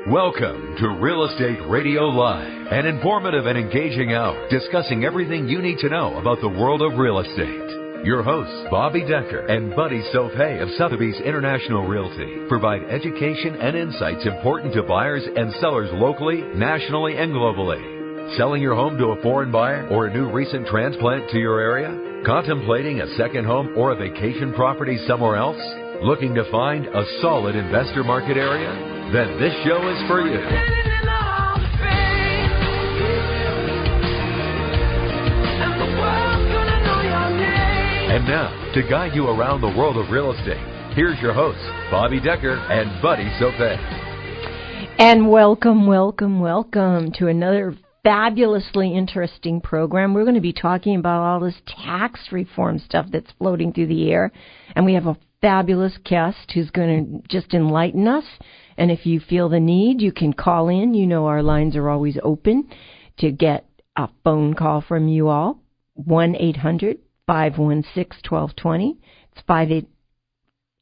Welcome to Real Estate Radio Live, an informative and engaging hour discussing everything you need to know about the world of real estate. Your hosts, Bobbi Decker and Buddy Sophey of Sotheby's International Realty, provide education and insights important to buyers and sellers locally, nationally, and globally. Selling your home to a foreign buyer or a new recent transplant to your area? Contemplating a second home or a vacation property somewhere else? Looking to find a solid investor market area? Then this show is for you. And now, to guide you around the world of real estate, here's your hosts, Bobbi Decker and Buddy Sophey. And welcome to another fabulously interesting program. We're going to be talking about all this tax reform stuff that's floating through the air. And we have a fabulous guest who's going to just enlighten us. And if you feel the need, you can call in. You know our lines are always open to get a phone call from you all. 1-800-516-1220. It's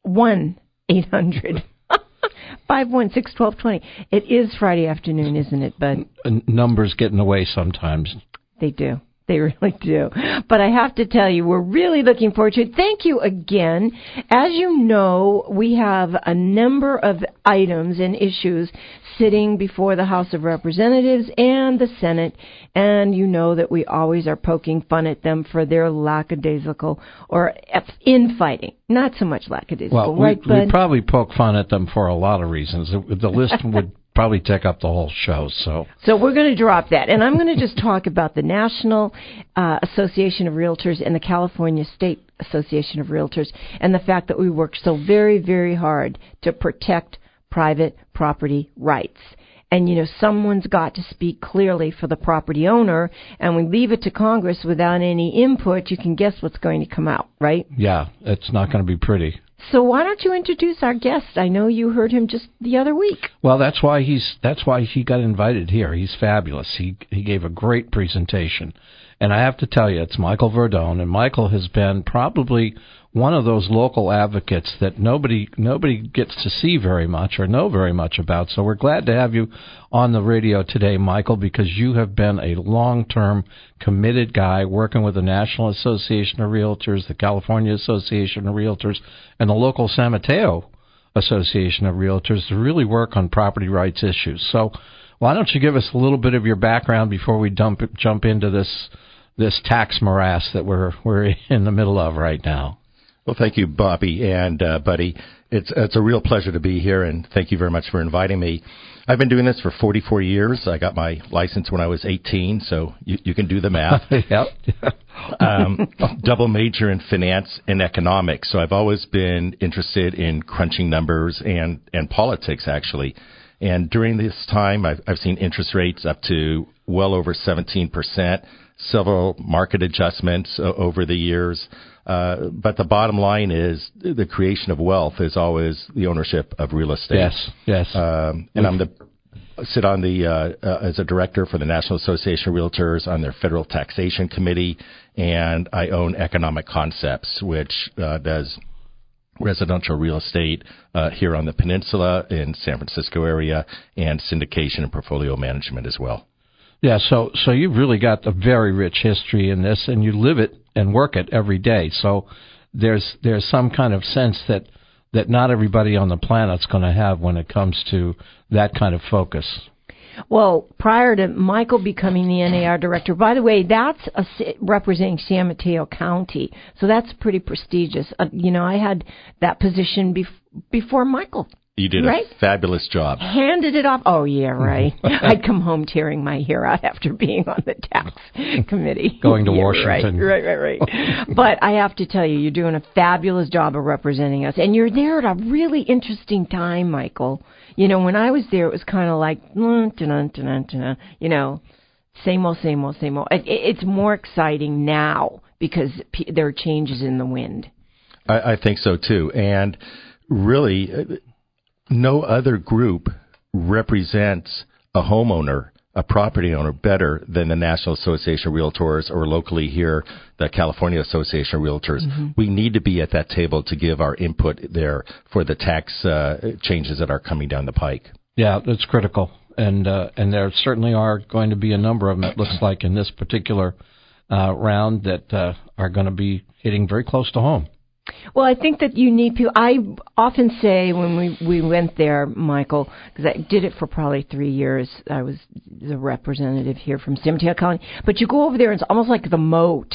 1-800-516-1220. It is Friday afternoon, isn't it, Bud? Numbers get in the way sometimes. They do. They really do. But I have to tell you, we're really looking forward to it. Thank you again. As you know, we have a number of items and issues sitting before the House of Representatives and the Senate, and you know that we always are poking fun at them for their lackadaisical or infighting. Not so much lackadaisical, right, Bud? We probably poke fun at them for a lot of reasons. The list would probably take up the whole show. So we're going to drop that. And I'm going to just talk about the National Association of Realtors and the California State Association of Realtors and the fact that we work so very, very hard to protect private property rights. And, you know, someone's got to speak clearly for the property owner, and we leave it to Congress without any input. You can guess what's going to come out, right? Yeah, it's not going to be pretty. So why don't you introduce our guest? I know you heard him just the other week. Well, that's why he got invited here. He's fabulous. He gave a great presentation. And I have to tell you, it's Michael Verdone, and Michael has been probably one of those local advocates that nobody gets to see very much or know very much about. So we're glad to have you on the radio today, Michael, because you have been a long-term committed guy working with the National Association of Realtors, the California Association of Realtors, and the local San Mateo Association of Realtors to really work on property rights issues. So why don't you give us a little bit of your background before we jump into this tax morass that we're in the middle of right now? Well, thank you, Bobbi and Buddy. It's a real pleasure to be here, and thank you very much for inviting me. I've been doing this for 44 years. I got my license when I was 18, so you can do the math. Yep. Double major in finance and economics, so I've always been interested in crunching numbers and politics, actually. And during this time, I've seen interest rates up to well over 17%, several market adjustments over the years. But the bottom line is the creation of wealth is always the ownership of real estate. Yes. And sit on the as a director for the National Association of Realtors on their Federal Taxation Committee, and I own Economic Concepts, which does residential real estate here on the peninsula in San Francisco area, and syndication and portfolio management as well. Yeah, so you've really got a very rich history in this, and you live it and work it every day. So there's some kind of sense that not everybody on the planet's going to have when it comes to that kind of focus. Well, prior to Michael becoming the NAR director, by the way, that's representing San Mateo County, so that's pretty prestigious. I had that position before Michael. You did right? A fabulous job. Handed it off. Oh, yeah, right. I'd come home tearing my hair out after being on the tax committee. Going to Washington. Right. But I have to tell you, you're doing a fabulous job of representing us. And you're there at a really interesting time, Michael. You know, when I was there, it was kind of like, same old. It's more exciting now because there are changes in the wind. I think so, too. And really, no other group represents a homeowner, a property owner, better than the National Association of Realtors, or locally here, the California Association of Realtors. Mm-hmm. We need to be at that table to give our input there for the tax changes that are coming down the pike. Yeah, that's critical. And there certainly are going to be a number of them, it looks like, in this particular round that are going to be hitting very close to home. Well, I think that you need people. I often say when we went there, Michael, because I did it for probably 3 years. I was the representative here from San Mateo County. But you go over there, and it's almost like the moat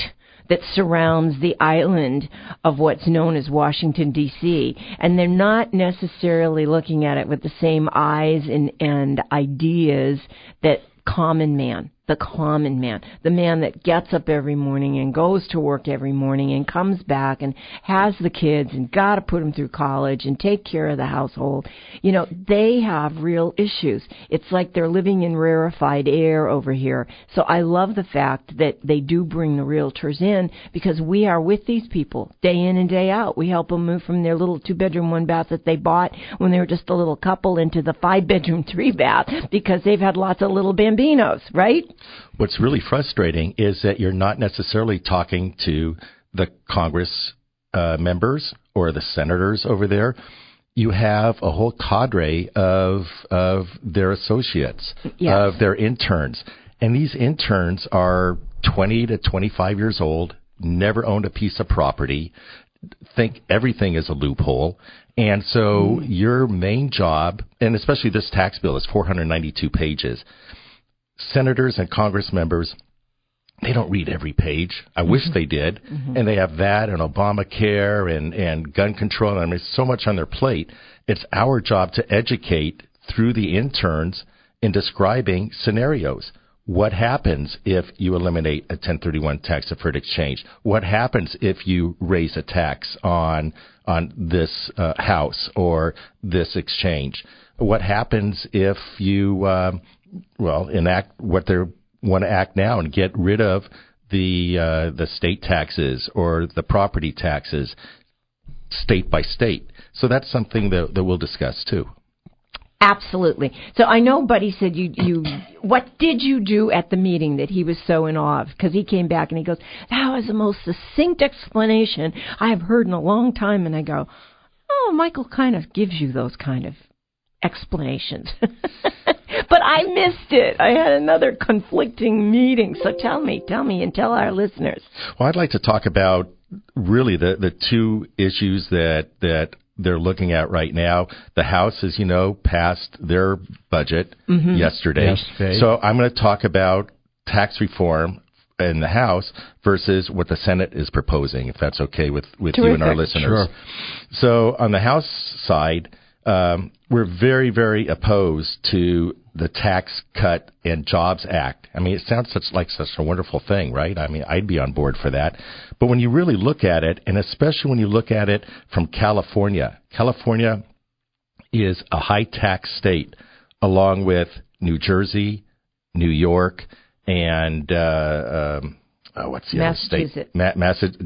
that surrounds the island of what's known as Washington, D.C., and they're not necessarily looking at it with the same eyes and ideas that the man that gets up every morning and goes to work every morning and comes back and has the kids and got to put them through college and take care of the household. You know, they have real issues. It's like they're living in rarefied air over here. So I love the fact that they do bring the realtors in, because we are with these people day in and day out. We help them move from their little 2-bedroom, 1-bath that they bought when they were just a little couple into the 5-bedroom, 3-bath, because they've had lots of little bambinos, right? What's really frustrating is that you're not necessarily talking to the Congress members or the senators over there. You have a whole cadre of their associates, yes, of their interns. And these interns are 20 to 25 years old, never owned a piece of property, think everything is a loophole. And so your main job, and especially this tax bill is 492 pages, senators and Congress members, they don't read every page. I wish they did. And they have that and Obamacare and gun control. I mean, so much on their plate. It's our job to educate through the interns in describing scenarios. What happens if you eliminate a 1031 tax-deferred exchange? What happens if you raise a tax on this house or this exchange? What happens if you enact what they want to act now and get rid of the state taxes or the property taxes state by state? So that's something that we'll discuss too. Absolutely. So I know Buddy said you what did you do at the meeting that he was so in awe of? Because he came back and he goes, that was the most succinct explanation I have heard in a long time. And I go, oh, Michael kind of gives you those kind of explanations. But I missed it. I had another conflicting meeting. So tell me, and tell our listeners. Well, I'd like to talk about really the two issues that they're looking at right now. The House, as you know, passed their budget yesterday. So I'm going to talk about tax reform in the House versus what the Senate is proposing, if that's okay with you and our listeners. Sure. So on the House side, we're very, very opposed to the Tax Cut and Jobs Act. I mean, it sounds like such a wonderful thing, right? I mean, I'd be on board for that. But when you really look at it, and especially when you look at it from California is a high tax state, along with New Jersey, New York, and what's the other state?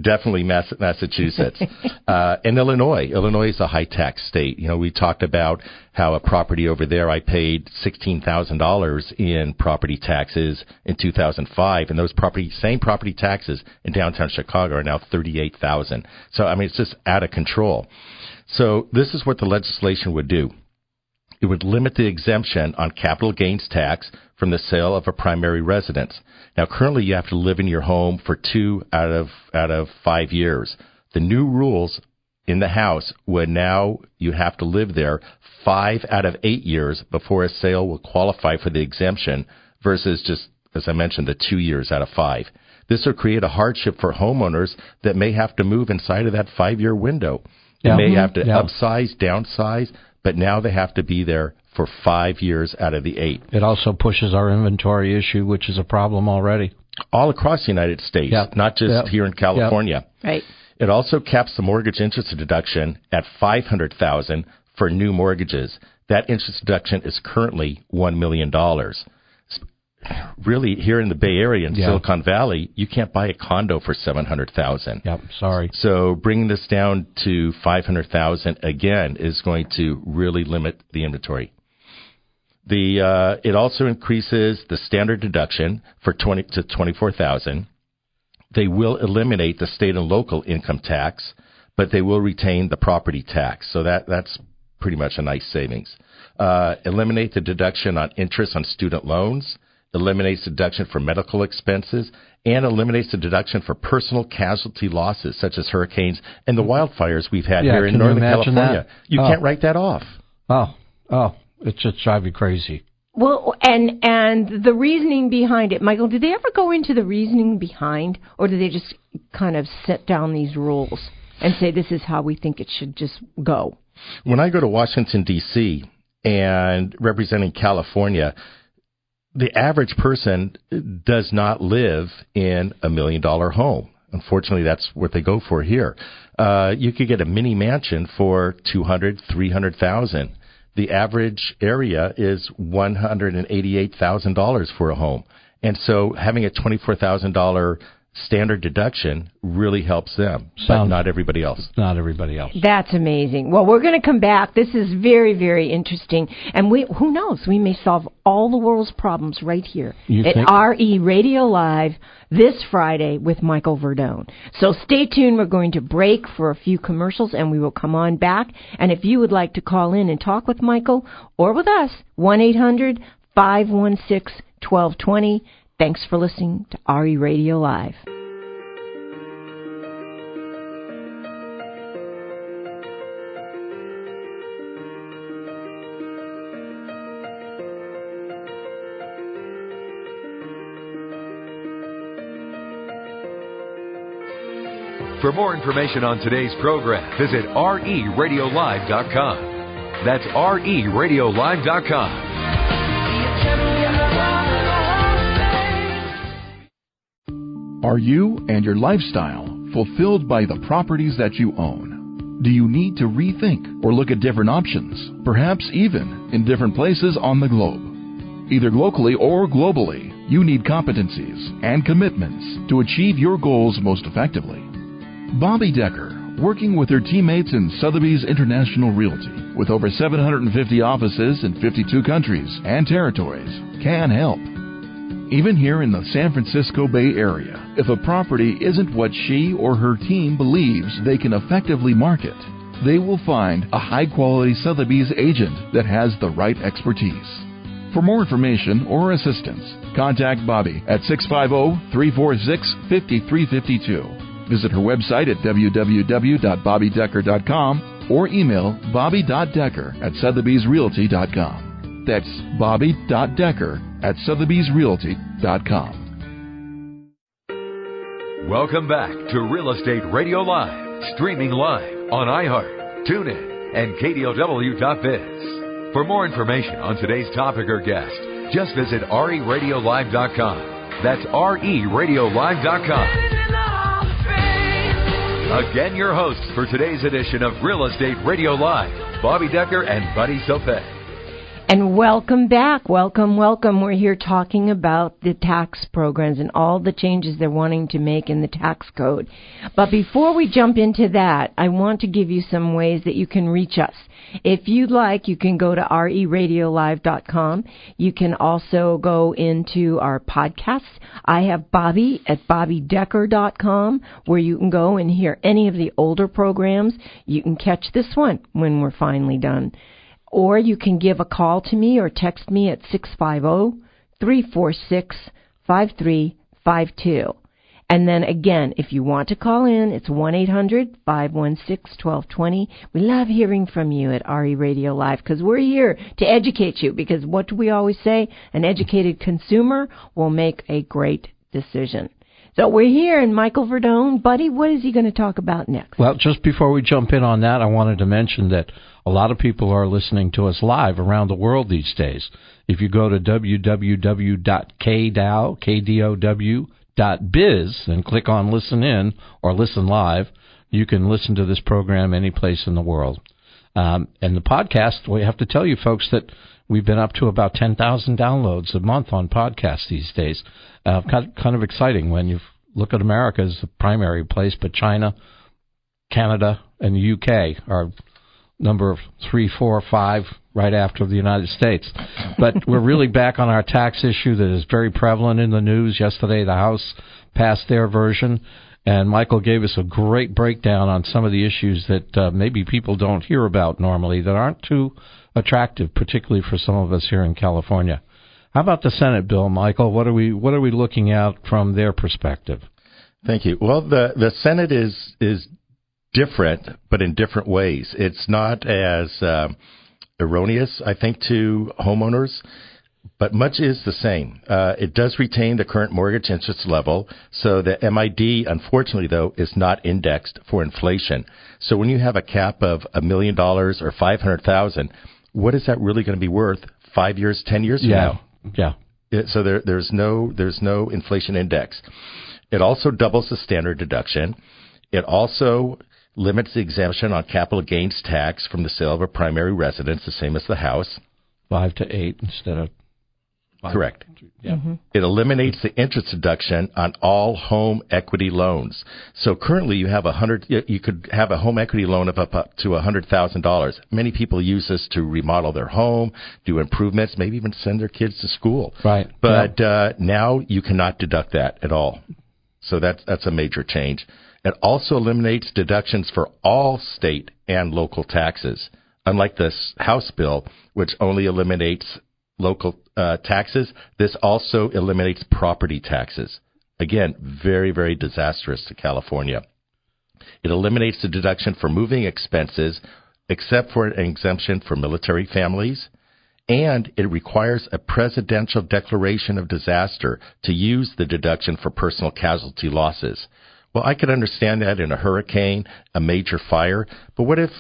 Definitely Massachusetts. And Illinois. Illinois is a high-tax state. You know, we talked about how a property over there, I paid $16,000 in property taxes in 2005, and those same property taxes in downtown Chicago are now $38,000. So, I mean, it's just out of control. So this is what the legislation would do. It would limit the exemption on capital gains tax from the sale of a primary residence. Now, currently, you have to live in your home for 2 out of 5 years. The new rules in the House would now you have to live there 5 out of 8 years before a sale will qualify for the exemption versus just, as I mentioned, the 2 years out of 5. This will create a hardship for homeowners that may have to move inside of that 5-year window. They may have to upsize, downsize, but now they have to be there for 5 years out of the 8. It also pushes our inventory issue, which is a problem already. All across the United States, not just here in California. Right. It also caps the mortgage interest deduction at $500,000 for new mortgages. That interest deduction is currently $1 million. Really, here in the Bay Area in Silicon Valley, you can't buy a condo for $700,000. Yep, sorry. So bringing this down to $500,000 again is going to really limit the inventory. It also increases the standard deduction to $24,000. They will eliminate the state and local income tax, but they will retain the property tax. So that's pretty much a nice savings. eliminate the deduction on interest on student loans, eliminates deduction for medical expenses, and eliminates the deduction for personal casualty losses such as hurricanes and the wildfires we've had here in Northern California. That? You can't write that off. Oh, it just drives you crazy. Well, and the reasoning behind it, Michael, did they ever go into the reasoning behind, or do they just kind of set down these rules and say this is how we think it should just go? When I go to Washington, D.C., and representing California, the average person does not live in $1 million home. Unfortunately, that's what they go for here. You could get a mini mansion for $200,000, $300,000. The average area is $188,000 for a home. And so having a $24,000 standard deduction really helps them, but not everybody else. Not everybody else. That's amazing. Well, we're going to come back. This is very, very interesting. And who knows? We may solve all the world's problems right here at RE Radio Live this Friday with Michael Verdone. So stay tuned. We're going to break for a few commercials, and we will come on back. And if you would like to call in and talk with Michael or with us, 1-800-516-1220. Thanks for listening to RE Radio Live. For more information on today's program, visit RERadiolive.com. That's RERadiolive.com. Are you and your lifestyle fulfilled by the properties that you own? Do you need to rethink or look at different options, perhaps even in different places on the globe? Either locally or globally, you need competencies and commitments to achieve your goals most effectively. Bobbi Decker, working with her teammates in Sotheby's International Realty, with over 750 offices in 52 countries and territories, can help. Even here in the San Francisco Bay Area, if a property isn't what she or her team believes they can effectively market, they will find a high-quality Sotheby's agent that has the right expertise. For more information or assistance, contact Bobbi at 650-346-5352. Visit her website at www.bobbidecker.com or email bobby.decker@sotheby'srealty.com. That's bobby.decker@sotheby'srealty.com. Welcome back to Real Estate Radio Live, streaming live on iHeart, TuneIn, and KDOW.biz. For more information on today's topic or guest, just visit RERadiolive.com. That's RERadiolive.com. Again, your hosts for today's edition of Real Estate Radio Live, Bobbi Decker and Buddy Sopé. And welcome back. Welcome. We're here talking about the tax programs and all the changes they're wanting to make in the tax code. But before we jump into that, I want to give you some ways that you can reach us. If you'd like, you can go to RERadiolive.com. You can also go into our podcasts. I have Bobbi at BobbiDecker.com, where you can go and hear any of the older programs. You can catch this one when we're finally done. Or you can give a call to me or text me at 650-346-5352. And then again, if you want to call in, it's 1-800-516-1220. We love hearing from you at RE Radio Live because we're here to educate you, because what do we always say? An educated consumer will make a great decision. So we're here, and Michael Verdone, Buddy, what is he going to talk about next? Well, just before we jump in on that, I wanted to mention that a lot of people are listening to us live around the world these days. If you go to www.kdow.biz and click on Listen In or Listen Live, you can listen to this program any place in the world. And the podcast, we have to tell you folks that we've been up to about 10,000 downloads a month on podcasts these days. Kind of exciting when you look at America as the primary place, but China, Canada, and the UK are number 3, 4, 5 right after the United States. But we're really back on our tax issue that is very prevalent in the news. Yesterday, the House passed their version. And Michael gave us a great breakdown on some of the issues that maybe people don't hear about normally that aren't too attractive, particularly for some of us here in California. How about the Senate bill, Michael? What are we looking at from their perspective? Thank you. Well, the Senate is different, but in different ways. It's not as erroneous, I think, to homeowners, but much is the same. It does retain the current mortgage interest level, so the MID, unfortunately, though, is not indexed for inflation. So when you have a cap of $1 million or $500,000, what is that really going to be worth 5 years, 10 years from now? Yeah. So there's no inflation index. It also doubles the standard deduction. It also limits the exemption on capital gains tax from the sale of a primary residence, the same as the House. 5 to 8 instead of 5. Correct. Yeah. Mm-hmm. It eliminates the interest deduction on all home equity loans. So currently you could have a home equity loan of up to $100,000. Many people use this to remodel their home, do improvements, maybe even send their kids to school. Right. But now you cannot deduct that at all. So that's a major change. It also eliminates deductions for all state and local taxes, unlike this House bill, which only eliminates local taxes. This also eliminates property taxes. Again, very, very disastrous to California. It eliminates the deduction for moving expenses, except for an exemption for military families. And it requires a presidential declaration of disaster to use the deduction for personal casualty losses. Well, I could understand that in a hurricane, a major fire, but what if,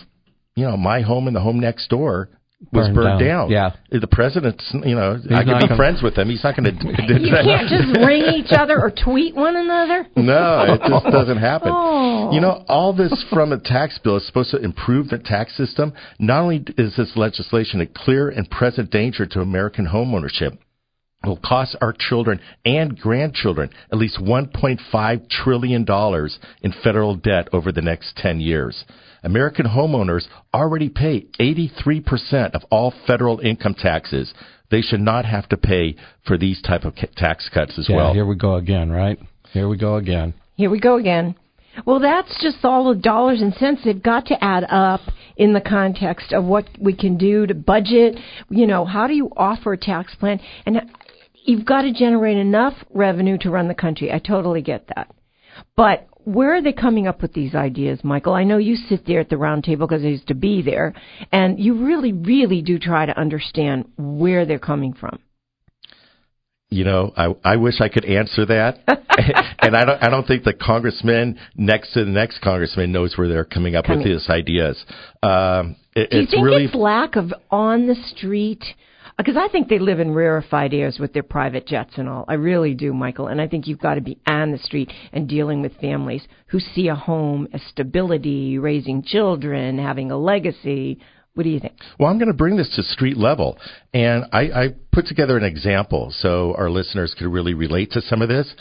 my home and the home next door was burned down? Yeah. The president's, I could be friends with him. He's not going to do You can't just ring each other or tweet one another? No, it just doesn't happen. Oh. All this from a tax bill is supposed to improve the tax system. Not only is this legislation a clear and present danger to American homeownership, it will cost our children and grandchildren at least $1.5 trillion in federal debt over the next 10 years. American homeowners already pay 83% of all federal income taxes. They should not have to pay for these type of tax cuts as well. Here we go again, right? Here we go again. Well, that's just all the dollars and cents. They've got to add up in the context of what we can do to budget. How do you offer a tax plan? And you've got to generate enough revenue to run the country. I totally get that. But where are they coming up with these ideas, Michael? I know you sit there at the round table because I used to be there, and you really, really do try to understand where they're coming from. I wish I could answer that, and I don't think the congressman next to the next congressman knows where they're coming up with these ideas. Do you think it's lack of on the street? Because I think they live in rarefied airs with their private jets and all. I really do, Michael. And I think you've got to be on the street and dealing with families who see a home as stability, raising children, having a legacy. What do you think? Well, I'm going to bring this to street level. And I put together an example so our listeners could really relate to some of this.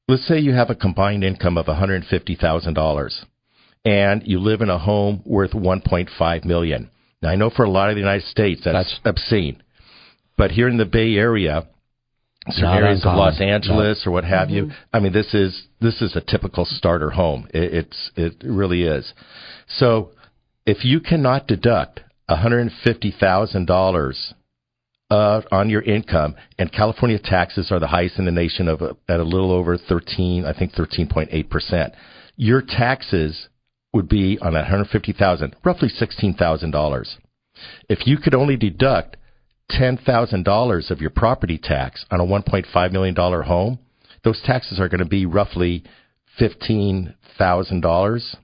Let's say you have a combined income of $150,000 and you live in a home worth $1.5 million. Now, I know for a lot of the United States that's obscene, but here in the Bay Area, certain areas of Los Angeles or what have you, I mean, this is a typical starter home. It really is. So, if you cannot deduct $150,000 on your income, and California taxes are the highest in the nation at a little over 13.8%, your taxes would be on that $150,000, roughly $16,000. If you could only deduct $10,000 of your property tax on a $1.5 million home, those taxes are going to be roughly $15,000.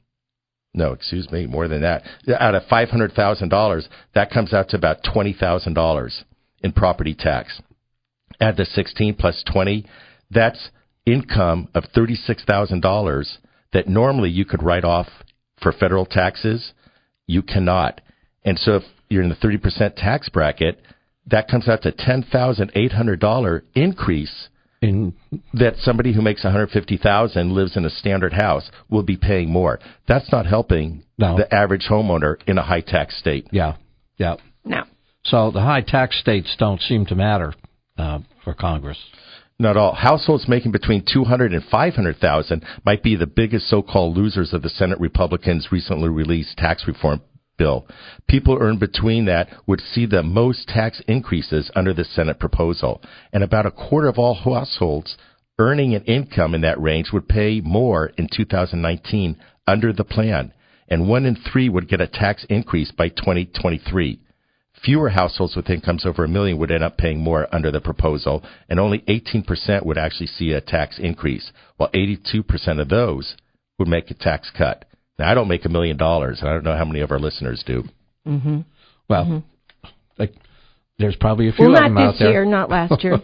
No, excuse me, more than that. Out of $500,000, that comes out to about $20,000 in property tax. Add the 16 plus 20, that's income of $36,000 that normally you could write off for federal taxes. You cannot. And so if you're in the 30% tax bracket, that comes out to $10,800 increase that somebody who makes $150,000 lives in a standard house will be paying more. That's not helping the average homeowner in a high tax state. Yeah. No. So the high tax states don't seem to matter for Congress. Not all. Households making between $200,000 and $500,000 might be the biggest so-called losers of the Senate Republicans' recently released tax reform bill. People who earn between that would see the most tax increases under the Senate proposal. And about a quarter of all households earning an income in that range would pay more in 2019 under the plan. And 1 in 3 would get a tax increase by 2023. Fewer households with incomes over $1 million would end up paying more under the proposal, and only 18% would actually see a tax increase, while 82% of those would make a tax cut. Now, I don't make $1 million, and I don't know how many of our listeners do. Mm-hmm. Well, mm-hmm. There's probably a few of them out there. Not this year, not last year.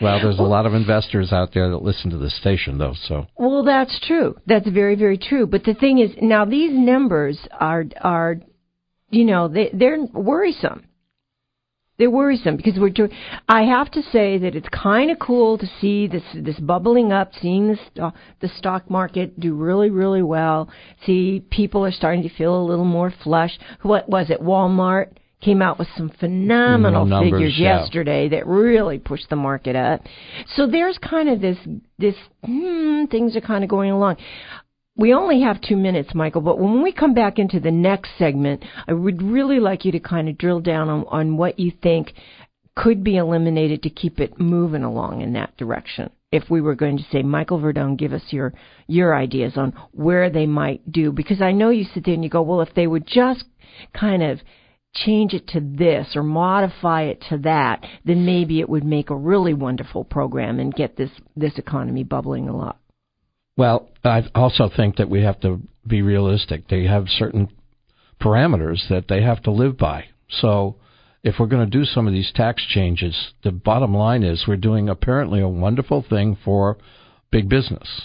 Well, there's a lot of investors out there that listen to this station, though. So. Well, that's true. That's very, very true. But the thing is, now these numbers are they're worrisome. They're worrisome because I have to say that it's kind of cool to see this bubbling up, seeing the stock market do really, really well. See, people are starting to feel a little more flush. What was it? Walmart came out with some phenomenal figures yesterday that really pushed the market up. So there's kind of this things are kind of going along. We only have 2 minutes, Michael, but when we come back into the next segment, I would really like you to kind of drill down on what you think could be eliminated to keep it moving along in that direction. If we were going to say, Michael Verdone, give us your ideas on where they might do. Because I know you sit there and you go, well, if they would just kind of change it to this or modify it to that, then maybe it would make a really wonderful program and get this economy bubbling a lot. Well, I also think that we have to be realistic. They have certain parameters that they have to live by. So if we're going to do some of these tax changes, the bottom line is we're doing apparently a wonderful thing for big business,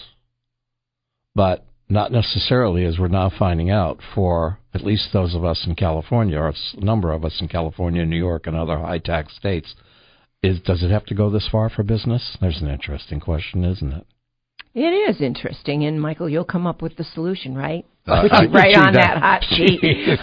but not necessarily, as we're now finding out, for at least those of us in California, or a number of us in California, New York, and other high-tax states. Does it have to go this far for business? There's an interesting question, isn't it? It is interesting, and Michael, you'll come up with the solution, right? Put you right on that hot seat.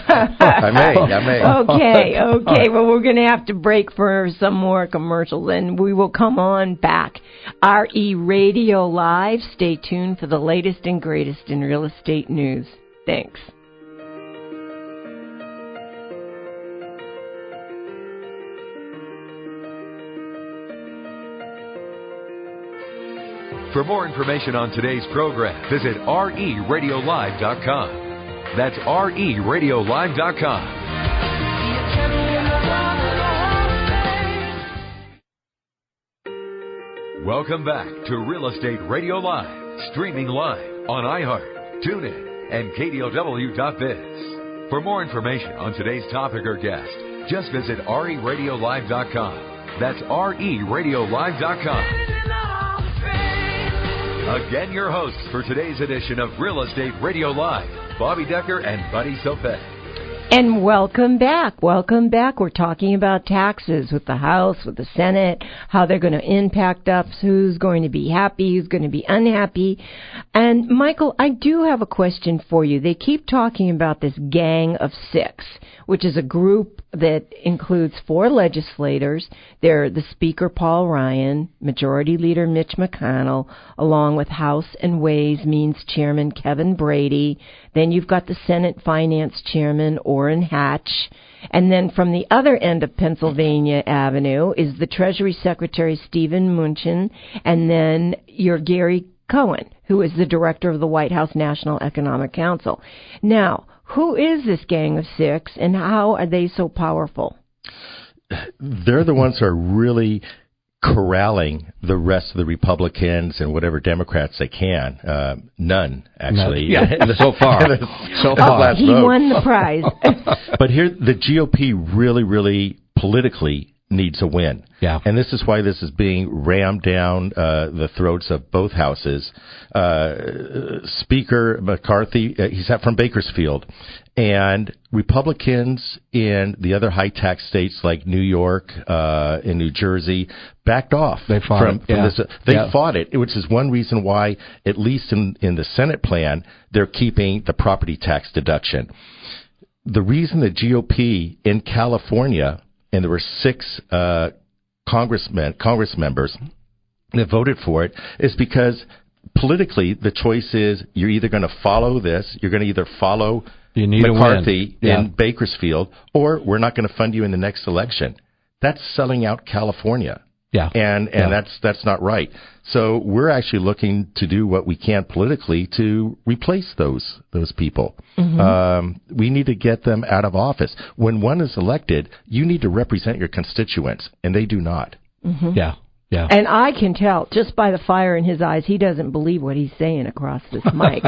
I may. Okay. Well, we're going to have to break for some more commercials, and we will come on back. RE Radio Live. Stay tuned for the latest and greatest in real estate news. Thanks. For more information on today's program, visit RERadiolive.com. That's RERadiolive.com. Welcome back to Real Estate Radio Live, streaming live on iHeart, TuneIn, and KDOW.biz. For more information on today's topic or guest, just visit RERadiolive.com. That's RERadiolive.com. Again, your hosts for today's edition of Real Estate Radio Live, Bobbi Decker and Buddy Sophet. And welcome back. Welcome back. We're talking about taxes with the House, with the Senate, how they're going to impact us, who's going to be happy, who's going to be unhappy. And, Michael, I do have a question for you. They keep talking about this Gang of Six, which is a group that includes 4 legislators. They're the Speaker, Paul Ryan, Majority Leader Mitch McConnell, along with House and Ways Means Chairman Kevin Brady. Then you've got the Senate Finance Chairman, Orrin Hatch. And then from the other end of Pennsylvania Avenue is the Treasury Secretary, Stephen Mnuchin, and then your Gary Cohen, who is the director of the White House National Economic Council. Now, who is this Gang of Six, and how are they so powerful? They're the ones who are really corralling the rest of the Republicans and whatever Democrats they can. None, actually. So far. He won the prize. But here, the GOP really, really politically needs a win. Yeah. And this is why this is being rammed down the throats of both houses. Speaker McCarthy, he's from Bakersfield. And Republicans in the other high-tax states like New York and New Jersey backed off. They fought this. They fought it, which is one reason why, at least in the Senate plan, they're keeping the property tax deduction. The reason the GOP in California, and there were 6 Congress members that voted for it is because politically the choice is you're either going to follow this, you're going to either follow McCarthy in Bakersfield, or we're not going to fund you in the next election. That's selling out California. Yeah. And that's not right. So we're actually looking to do what we can politically to replace those people. Mm-hmm. We need to get them out of office. When one is elected, you need to represent your constituents, and they do not. Mm-hmm. Yeah. Yeah. And I can tell just by the fire in his eyes, he doesn't believe what he's saying across this mic.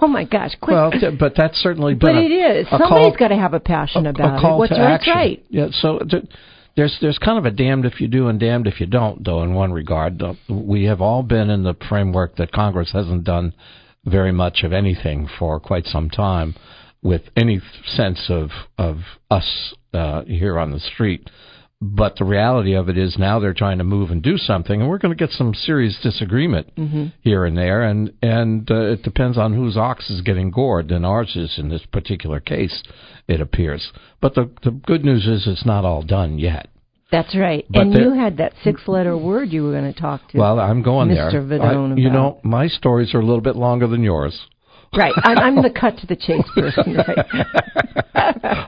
Oh my gosh! Quick. Well, but that's certainly been it is. Somebody's got to have a passion about it. What's right? Yeah. So there's kind of a damned if you do and damned if you don't, though. In one regard, we have all been in the framework that Congress hasn't done very much of anything for quite some time, with any sense of us here on the street. But the reality of it is now they're trying to move and do something, and we're going to get some serious disagreement here and there, and it depends on whose ox is getting gored, and ours is in this particular case, it appears. But the good news is it's not all done yet. That's right. But and you had that 6-letter word you were going to talk to. Well, I'm going Mr. there. Verdone You know, my stories are a little bit longer than yours. Right. I'm the cut-to-the-chase person, right?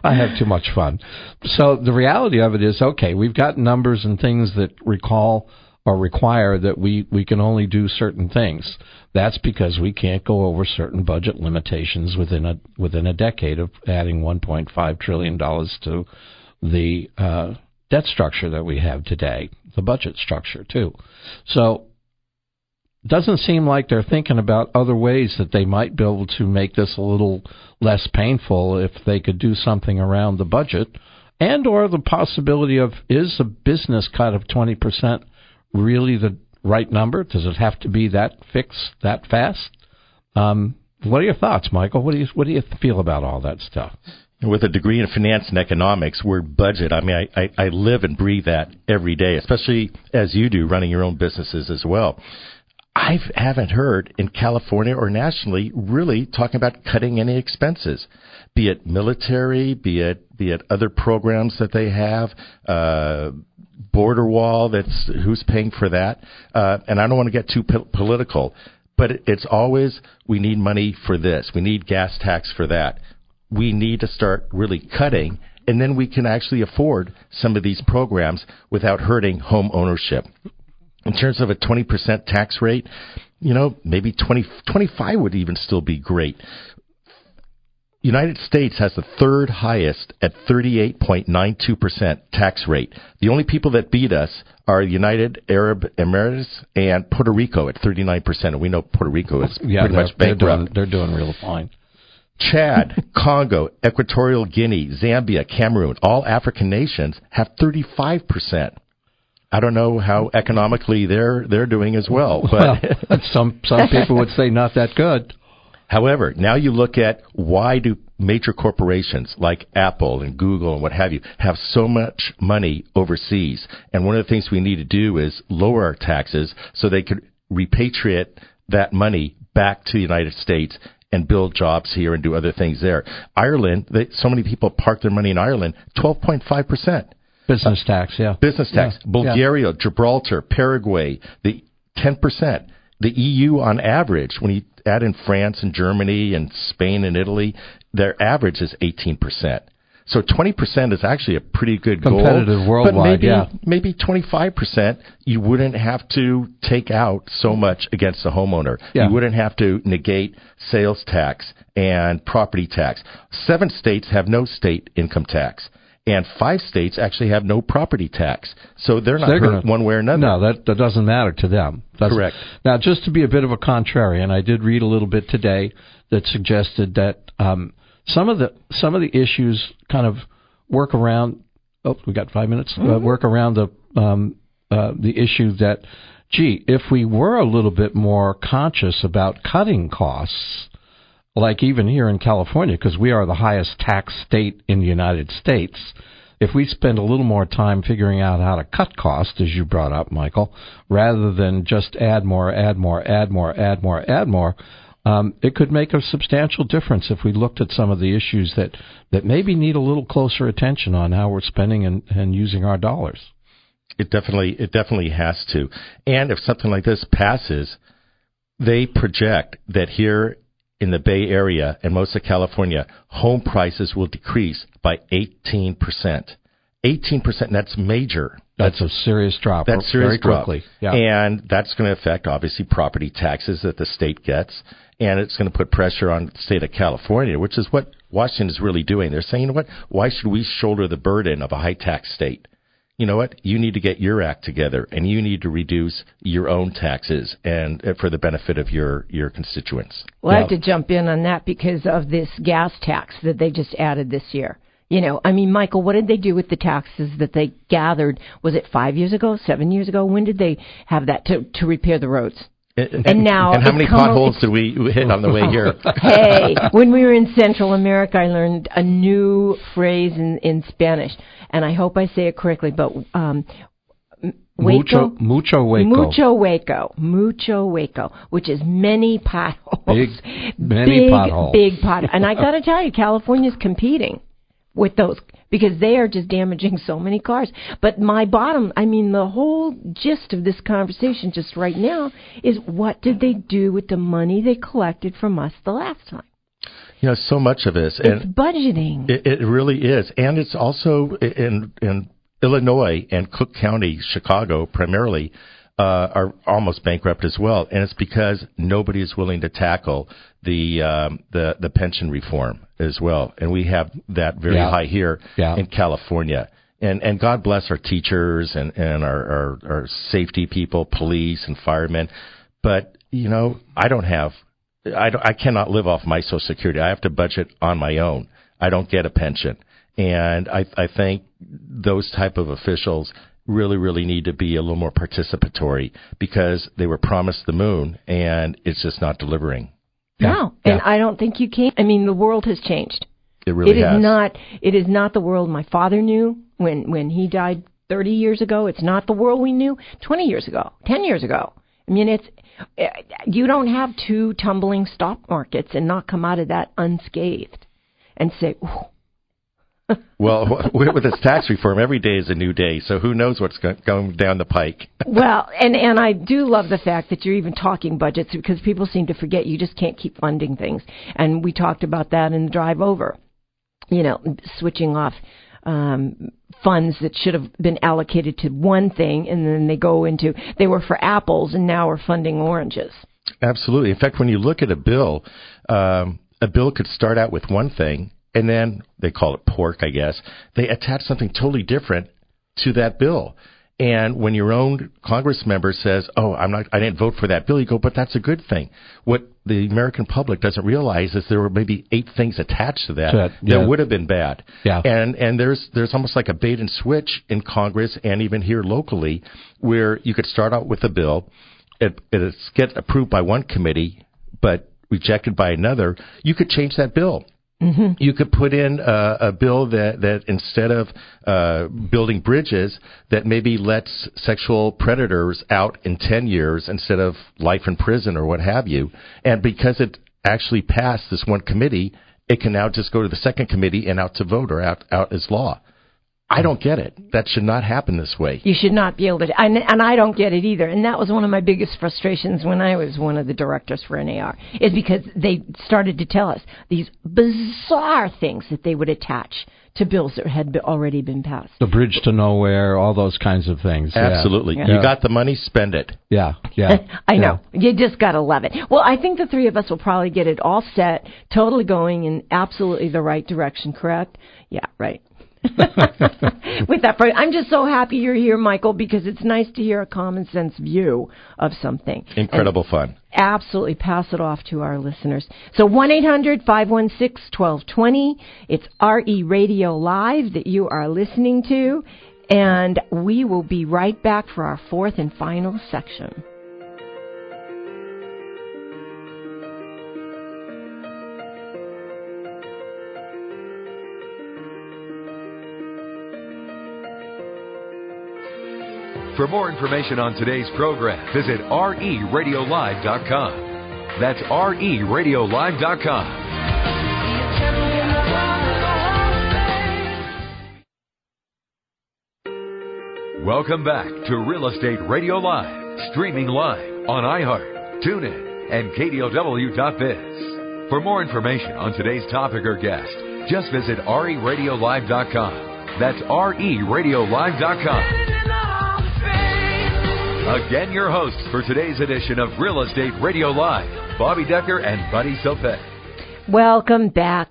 I have too much fun. So the reality of it is, okay, we've got numbers and things that recall or require that we can only do certain things. That's because we can't go over certain budget limitations within a decade of adding $1.5 trillion to the debt structure that we have today, the budget structure, too. So doesn't seem like they're thinking about other ways that they might be able to make this a little less painful if they could do something around the budget, and or the possibility of, is a business cut of 20% really the right number? Does it have to be that fixed that fast? What are your thoughts, Michael? What do you feel about all that stuff? With a degree in finance and economics, word budget, I mean, I live and breathe that every day, especially as you do, running your own businesses as well. I haven't heard in California or nationally really talking about cutting any expenses, be it military, be it other programs that they have, border wall, who's paying for that. And I don't want to get too political, but it's always, we need money for this. We need gas tax for that. We need to start really cutting, and then we can actually afford some of these programs without hurting home ownership. In terms of a 20% tax rate, maybe 25 would even still be great. United States has the third highest at 38.92% tax rate. The only people that beat us are United Arab Emirates and Puerto Rico at 39%. And we know Puerto Rico is pretty much bankrupt. They're doing real fine. Chad, Congo, Equatorial Guinea, Zambia, Cameroon, all African nations have 35%. I don't know how economically they're doing as well. But some people would say not that good. However, now you look at why do major corporations like Apple and Google and what have you have so much money overseas. And one of the things we need to do is lower our taxes so they could repatriate that money back to the United States and build jobs here and do other things there. Ireland, so many people park their money in Ireland, 12.5%. Business tax, yeah. Business tax. Yeah. Bulgaria, Gibraltar, Paraguay, the 10%. The EU on average, when you add in France and Germany and Spain and Italy, their average is 18%. So 20% is actually a pretty good goal. Competitive worldwide, but maybe 25%, you wouldn't have to take out so much against the homeowner. Yeah. You wouldn't have to negate sales tax and property tax. 7 states have no state income tax. And 5 states actually have no property tax. So they're not hurt one way or another. No, that doesn't matter to them. Correct. Now, just to be a bit of a contrarian, I did read a little bit today that suggested that some of the issues kind of work around. Oh, we got 5 minutes. Work around the issue that, if we were a little bit more conscious about cutting costs, like even here in California, because we are the highest tax state in the United States, if we spend a little more time figuring out how to cut costs, as you brought up, Michael, rather than just add more, it could make a substantial difference if we looked at some of the issues that maybe need a little closer attention on how we're spending and using our dollars. It definitely has to. And if something like this passes, they project that here in the Bay Area and most of California, home prices will decrease by 18%. 18%, that's major. That's a serious drop. That's serious very quickly. Drop. Yeah. And that's going to affect, obviously, property taxes that the state gets. And it's going to put pressure on the state of California, which is what Washington is really doing. They're saying, you know what, why should we shoulder the burden of a high-tax state? You know what, you need to get your act together, and you need to reduce your own taxes and for the benefit of your constituents. Well, I have to jump in on that because of this gas tax that they just added this year. You know, I mean, Michael, what did they do with the taxes that they gathered? Was it 5 years ago, 7 years ago? When did they have that to repair the roads? And now, and how many potholes did we hit on the way here? Hey, when we were in Central America, I learned a new phrase in Spanish, and I hope I say it correctly, but mucho hueco, which is many potholes. Many potholes. Big potholes. And I got to tell you, California's competing with those because they are just damaging so many cars. But the whole gist of this conversation just right now is what did they do with the money they collected from us the last time? You know, so much of this. It's budgeting. It really is. And it's also in Illinois and Cook County, Chicago primarily, are almost bankrupt as well. And it's because nobody is willing to tackle the pension reform as well. And we have that very high here in California. And God bless our teachers and our safety people, police and firemen. But, you know, I cannot live off my Social Security. I have to budget on my own. I don't get a pension. And I think those type of officials really need to be a little more participatory because they were promised the moon and it's just not delivering. No, and I don't think you can. I mean, the world has changed. It really has. It is not the world my father knew when he died 30 years ago. It's not the world we knew 20 years ago, 10 years ago. I mean, you don't have two tumbling stock markets and not come out of that unscathed and say, ooh. Well, with this tax reform, every day is a new day, so who knows what's going down the pike. Well, and I do love the fact that you're even talking budgets because people seem to forget you just can't keep funding things. And we talked about that in the drive over, you know, switching off funds that should have been allocated to one thing, and then they were for apples, and now we're funding oranges. Absolutely. In fact, when you look at a bill could start out with one thing, and then they call it pork, I guess. They attach something totally different to that bill. And when your own Congress member says, "Oh, I didn't vote for that bill," you go, "But that's a good thing." What the American public doesn't realize is there were maybe 8 things attached to that that would have been bad. Yeah. And there's almost like a bait and switch in Congress and even here locally, where you could start out with a bill, it gets approved by one committee, but rejected by another. You could change that bill. Mm-hmm. You could put in a bill that instead of building bridges, that maybe lets sexual predators out in 10 years instead of life in prison or what have you. And because it actually passed this one committee, it can now just go to the second committee and out to vote or out as law. I don't get it. That should not happen this way. You should not be able to, and I don't get it either. And that was one of my biggest frustrations when I was one of the directors for NAR, is because they started to tell us these bizarre things that they would attach to bills that had already been passed. The bridge to nowhere, all those kinds of things. Absolutely. Yeah. You got the money, spend it. Yeah. I know. You just got to love it. Well, I think the three of us will probably get it all set, totally going in absolutely the right direction, correct? Yeah, right. With that, I'm just so happy you're here, Michael, because it's nice to hear a common sense view of something. Incredible fun. Absolutely. Pass it off to our listeners. So 1-800-516-1220. It's RE Radio Live that you are listening to, and we will be right back for our fourth and final section. For more information on today's program, visit RERadiolive.com. That's RERadiolive.com. Welcome back to Real Estate Radio Live, streaming live on iHeart, TuneIn, and KDOW.biz. For more information on today's topic or guest, just visit RERadiolive.com. That's RERadiolive.com. Again, your hosts for today's edition of Real Estate Radio Live, Bobbi Decker and Buddy Sophet. Welcome back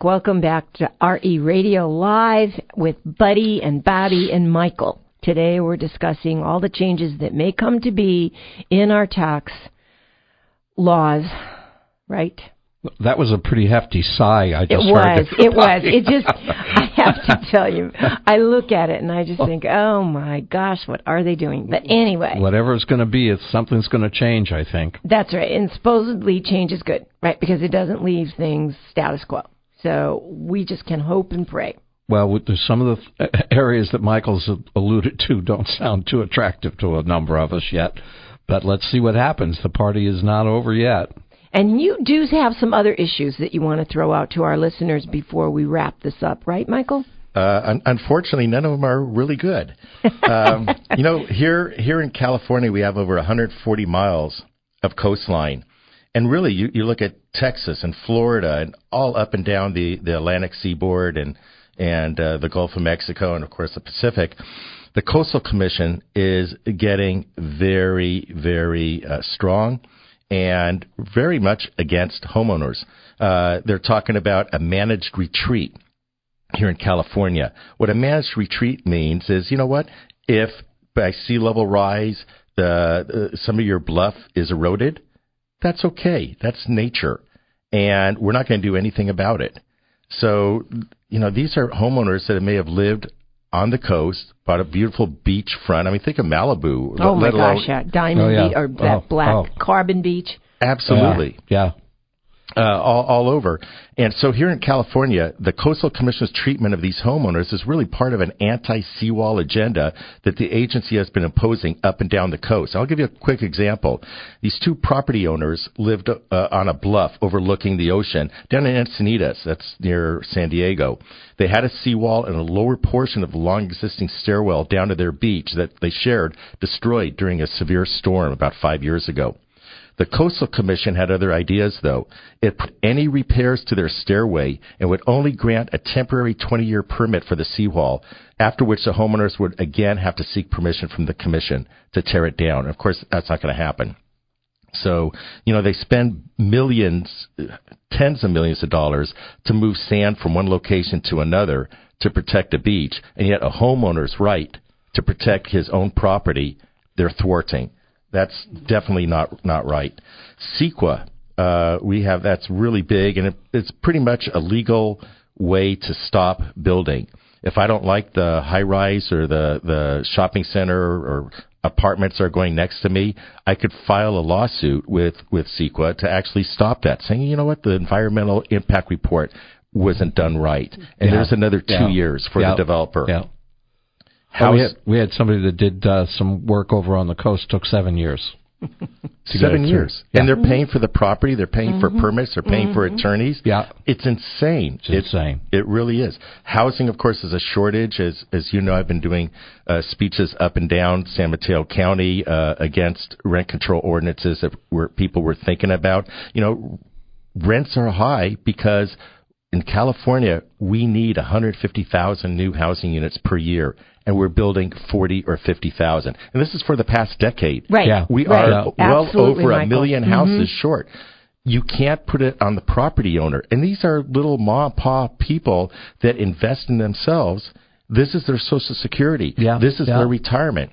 to RE Radio Live with Buddy and Buddy and Michael. Today we're discussing all the changes that may come to be in our tax laws, right? That was a pretty hefty sigh I just heard. It was. It just, I have to tell you, I look at it and I just think, oh my gosh, what are they doing? But anyway. Whatever it's going to be, something's going to change, I think. That's right. And supposedly change is good, right? Because it doesn't leave things status quo. So we just can hope and pray. Well, some of the areas that Michael's alluded to don't sound too attractive to a number of us yet. But let's see what happens. The party is not over yet. And you do have some other issues that you want to throw out to our listeners before we wrap this up, right, Michael? Unfortunately, none of them are really good. Here in California, we have over 140 miles of coastline. And really, you look at Texas and Florida and all up and down the Atlantic seaboard and the Gulf of Mexico and, of course, the Pacific. The Coastal Commission is getting very, very strong and very much against homeowners. They're talking about a managed retreat here in California. What a managed retreat means is, you know what, if by sea level rise some of your bluff is eroded, that's okay. That's nature. And we're not going to do anything about it. So, these are homeowners that may have lived on the coast, bought a beautiful beachfront. I mean, think of Malibu. Oh, my gosh, yeah. Diamond Beach, or that black carbon beach. Absolutely. Yeah. All over. And so here in California, the Coastal Commission's treatment of these homeowners is really part of an anti-seawall agenda that the agency has been imposing up and down the coast. I'll give you a quick example. These two property owners lived on a bluff overlooking the ocean down in Encinitas, that's near San Diego. They had a seawall and a lower portion of the long-existing stairwell down to their beach that they shared destroyed during a severe storm about 5 years ago. The Coastal Commission had other ideas, though. It put any repairs to their stairway and would only grant a temporary 20-year permit for the seawall, after which the homeowners would again have to seek permission from the commission to tear it down. Of course, that's not going to happen. So, they spend millions, tens of millions of dollars to move sand from one location to another to protect a beach, and yet a homeowner's right to protect his own property, they're thwarting. That's definitely not right. CEQA, that's really big, and it's pretty much a legal way to stop building. If I don't like the high-rise or the shopping center or apartments are going next to me, I could file a lawsuit with CEQA to actually stop that, saying, you know what, the environmental impact report wasn't done right. And there's another 2 years for the developer. Yeah. We had somebody that did some work over on the coast. Took 7 years. 7 years. Yeah. And they're paying for the property. They're paying for permits. They're paying for attorneys. Yeah. It's insane. It's insane. It really is. Housing, of course, is a shortage. As you know, I've been doing speeches up and down San Mateo County against rent control ordinances that people were thinking about. Rents are high because in California, we need 150,000 new housing units per year, and we're building 40 or 50,000. And this is for the past decade. Right. Yeah. We are well Absolutely, over Michael. 1 million houses short. You can't put it on the property owner. And these are little mom-and-pop people that invest in themselves. This is their Social Security. Yeah. This is their retirement.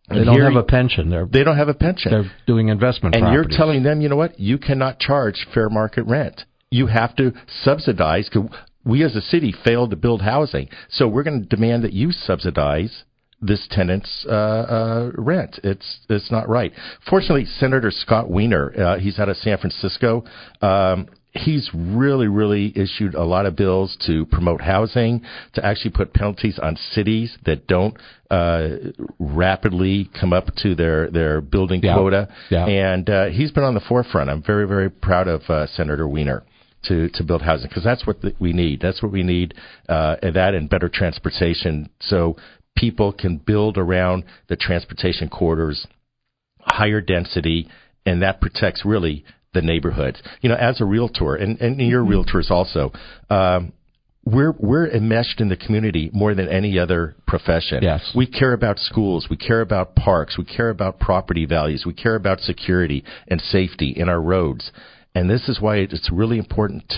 They don't have a pension. They don't have a pension. They're doing investment and properties. You're telling them, you know what, you cannot charge fair market rent. You have to subsidize, because we as a city failed to build housing. So we're going to demand that you subsidize this tenant's rent. It's not right. Fortunately, Senator Scott Wiener, he's out of San Francisco, he's really issued a lot of bills to promote housing, to actually put penalties on cities that don't rapidly come up to their building quota. Yeah. And he's been on the forefront. I'm very proud of Senator Wiener to build housing, because that's what we need. That's what we need, that and better transportation, so people can build around the transportation corridors, higher density, and that protects really the neighborhoods. As a realtor, and you're realtors also, we're enmeshed in the community more than any other profession. Yes. We care about schools. We care about parks. We care about property values. We care about security and safety in our roads. And this is why it's really important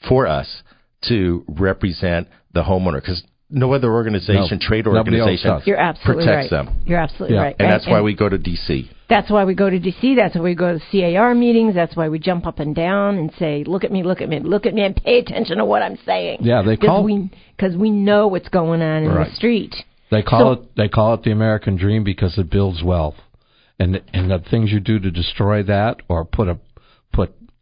for us to represent the homeowner, because no other organization, trade organization, protects them. You're absolutely right. And that's why we go to D.C. That's why we go to D.C. That's why we go to CAR meetings. That's why we jump up and down and say, look at me, look at me, look at me, and pay attention to what I'm saying. Yeah, because we know what's going on in the street. They call it the American dream because it builds wealth, and the things you do to destroy that or put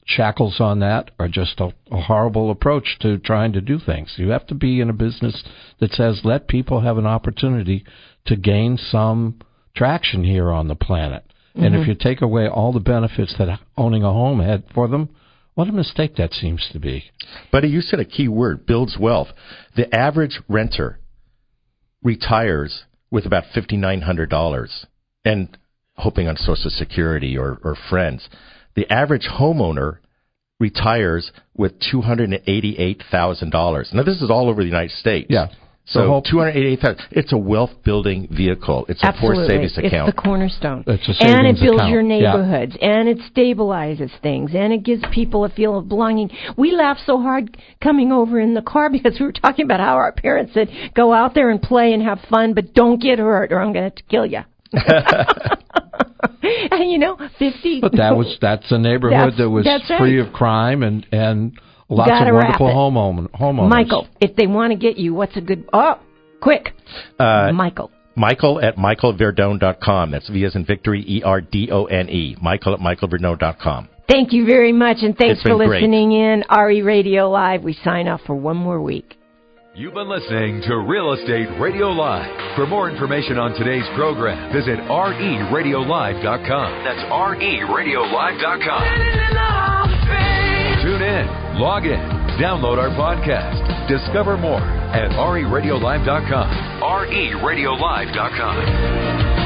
shackles on that are just a horrible approach to trying to do things. You have to be in a business that says let people have an opportunity to gain some traction here on the planet. And if you take away all the benefits that owning a home had for them, what a mistake that seems to be. Buddy, you said a key word, builds wealth. The average renter retires with about $5,900 and hoping on Social Security or friends. The average homeowner retires with $288,000. Now, this is all over the United States. Yeah. So $288,000. It's a wealth-building vehicle. It's a forced savings account. It's the cornerstone. It's a savings and it builds account. your neighborhoods, and it stabilizes things, and it gives people a feel of belonging. We laughed so hard coming over in the car because we were talking about how our parents said, go out there and play and have fun, but don't get hurt or I'm going to kill you. And 50. But that's a neighborhood that was free of crime and lots of wonderful homeowners. Michael, if they want to get you, what's a good... Oh, quick. Michael. Michael at michaelverdone.com. That's V as in Victory, E-R-D-O-N-E. Michael at michaelverdone.com. Thanks for very much, and thanks for listening in. RE Radio Live. We sign off for one more week. You've been listening to Real Estate Radio Live. For more information on today's program, visit RERadiolive.com. That's RERadiolive.com. Tune in, log in, download our podcast. Discover more at RERadiolive.com. RERadiolive.com.